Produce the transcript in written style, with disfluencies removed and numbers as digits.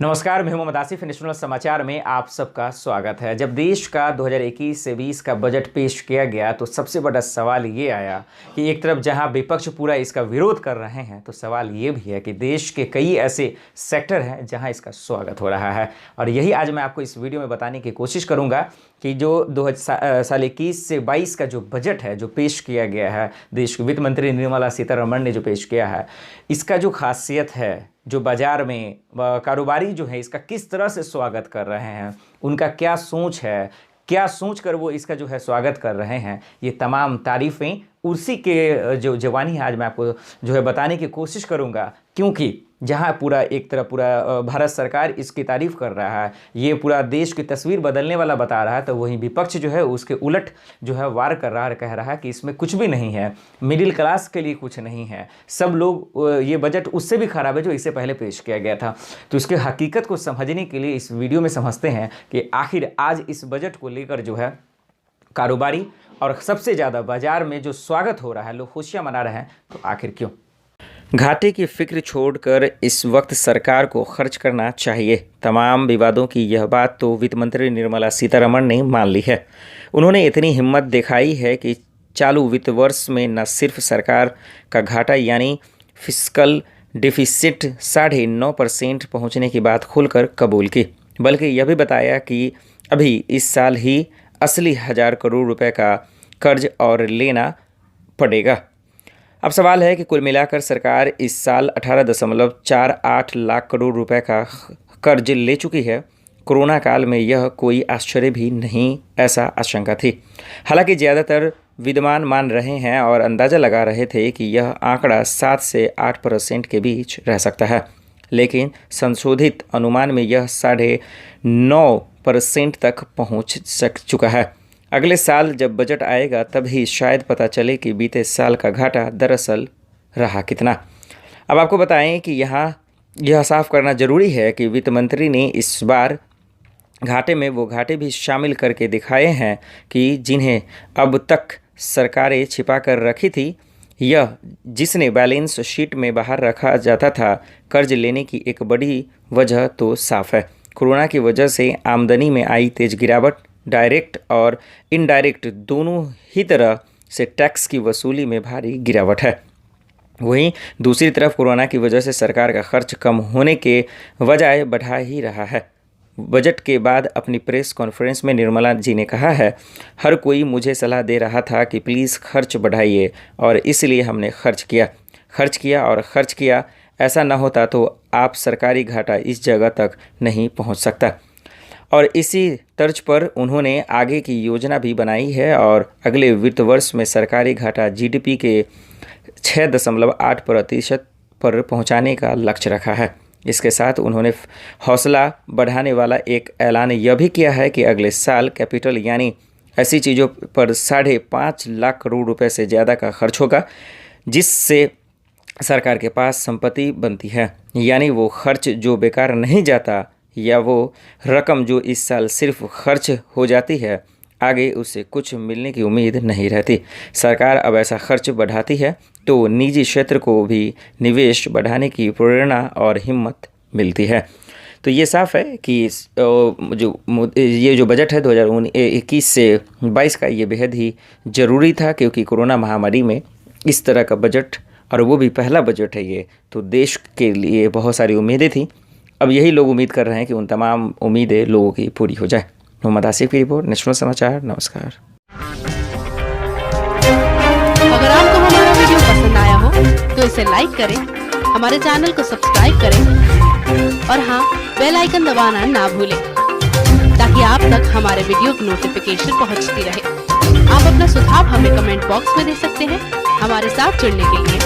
नमस्कार, मैं मोहम्मद आसिफ। नेशनल समाचार में आप सबका स्वागत है। जब देश का 2021 से 20 का बजट पेश किया गया तो सबसे बड़ा सवाल ये आया कि एक तरफ जहां विपक्ष पूरा इसका विरोध कर रहे हैं तो सवाल ये भी है कि देश के कई ऐसे सेक्टर हैं जहां इसका स्वागत हो रहा है। और यही आज मैं आपको इस वीडियो में बताने की कोशिश करूंगा कि जो 2021 से 22 का जो बजट है जो पेश किया गया है, देश की वित्त मंत्री निर्मला सीतारमण ने जो पेश किया है, इसका जो खासियत है, जो बाज़ार में कारोबारी जो है इसका किस तरह से स्वागत कर रहे हैं, उनका क्या सोच है, क्या सोच कर वो इसका जो है स्वागत कर रहे हैं, ये तमाम तारीफ़ें उसी के जो जवानी है आज मैं आपको जो है बताने की कोशिश करूंगा। क्योंकि जहां पूरा एक तरफ पूरा भारत सरकार इसकी तारीफ़ कर रहा है, ये पूरा देश की तस्वीर बदलने वाला बता रहा है, तो वहीं विपक्ष जो है उसके उलट जो है वार कर रहा है, कह रहा है कि इसमें कुछ भी नहीं है, मिडिल क्लास के लिए कुछ नहीं है, सब लोग ये बजट उससे भी ख़राब है जो इससे पहले पेश किया गया था। तो इसके हकीकत को समझने के लिए इस वीडियो में समझते हैं कि आखिर आज इस बजट को लेकर जो है कारोबारी और सबसे ज़्यादा बाज़ार में जो स्वागत हो रहा है, लोग खुशियाँ मना रहे हैं, तो आखिर क्यों। घाटे की फिक्र छोड़कर इस वक्त सरकार को खर्च करना चाहिए। तमाम विवादों की यह बात तो वित्त मंत्री निर्मला सीतारमण ने मान ली है। उन्होंने इतनी हिम्मत दिखाई है कि चालू वित्त वर्ष में न सिर्फ सरकार का घाटा यानी फिस्कल डिफिसिट 9.5% पहुँचने की बात खुलकर कबूल की, बल्कि यह भी बताया कि अभी इस साल ही असली 1000 करोड़ रुपए का कर्ज और लेना पड़ेगा। अब सवाल है कि कुल मिलाकर सरकार इस साल 18.48 लाख करोड़ रुपए का कर्ज ले चुकी है। कोरोना काल में यह कोई आश्चर्य भी नहीं, ऐसा आशंका थी। हालांकि ज़्यादातर विद्वान मान रहे हैं और अंदाज़ा लगा रहे थे कि यह आंकड़ा 7 से 8% के बीच रह सकता है, लेकिन संशोधित अनुमान में यह 9.5% तक पहुंच चुका है। अगले साल जब बजट आएगा तभी शायद पता चले कि बीते साल का घाटा दरअसल रहा कितना। अब आपको बताएं कि यहाँ यह साफ करना ज़रूरी है कि वित्त मंत्री ने इस बार घाटे में वो घाटे भी शामिल करके दिखाए हैं कि जिन्हें अब तक सरकारें छिपा कर रखी थी। यह जिसने बैलेंस शीट में बाहर रखा जाता था, कर्ज लेने की एक बड़ी वजह तो साफ है। कोरोना की वजह से आमदनी में आई तेज गिरावट, डायरेक्ट और इनडायरेक्ट दोनों ही तरह से टैक्स की वसूली में भारी गिरावट है। वहीं दूसरी तरफ कोरोना की वजह से सरकार का खर्च कम होने के बजाय बढ़ा ही रहा है। बजट के बाद अपनी प्रेस कॉन्फ्रेंस में निर्मला जी ने कहा है, हर कोई मुझे सलाह दे रहा था कि प्लीज़ खर्च बढ़ाइए और इसलिए हमने खर्च किया। ऐसा न होता तो आप सरकारी घाटा इस जगह तक नहीं पहुंच सकता। और इसी तर्ज पर उन्होंने आगे की योजना भी बनाई है और अगले वित्त वर्ष में सरकारी घाटा जीडीपी के 6.8% पर पहुंचाने का लक्ष्य रखा है। इसके साथ उन्होंने हौसला बढ़ाने वाला एक ऐलान यह भी किया है कि अगले साल कैपिटल यानी ऐसी चीज़ों पर 5.5 लाख करोड़ रुपए से ज़्यादा का खर्च होगा, जिससे सरकार के पास संपत्ति बनती है, यानी वो खर्च जो बेकार नहीं जाता या वो रकम जो इस साल सिर्फ खर्च हो जाती है, आगे उससे कुछ मिलने की उम्मीद नहीं रहती। सरकार अब ऐसा खर्च बढ़ाती है तो निजी क्षेत्र को भी निवेश बढ़ाने की प्रेरणा और हिम्मत मिलती है। तो ये साफ है कि ये जो बजट है 2021 से 22 का, ये बेहद ही ज़रूरी था, क्योंकि कोरोना महामारी में इस तरह का बजट, और वो भी पहला बजट है ये, तो देश के लिए बहुत सारी उम्मीदें थी। अब यही लोग उम्मीद कर रहे हैं कि उन तमाम उम्मीदें लोगों की पूरी हो जाए। मोहम्मद आसिफ की रिपोर्ट, नेशनल समाचार। नमस्कार। अगर आपको हमारा वीडियो पसंद आया हो तो इसे लाइक करें, हमारे चैनल को सब्सक्राइब करें और हाँ, बेल आइकन दबाना ना भूलें, ताकि आप तक हमारे वीडियो की नोटिफिकेशन पहुंचती रहे। आप अपना सुझाव हमें कमेंट बॉक्स में दे सकते हैं। हमारे साथ जुड़ने के लिए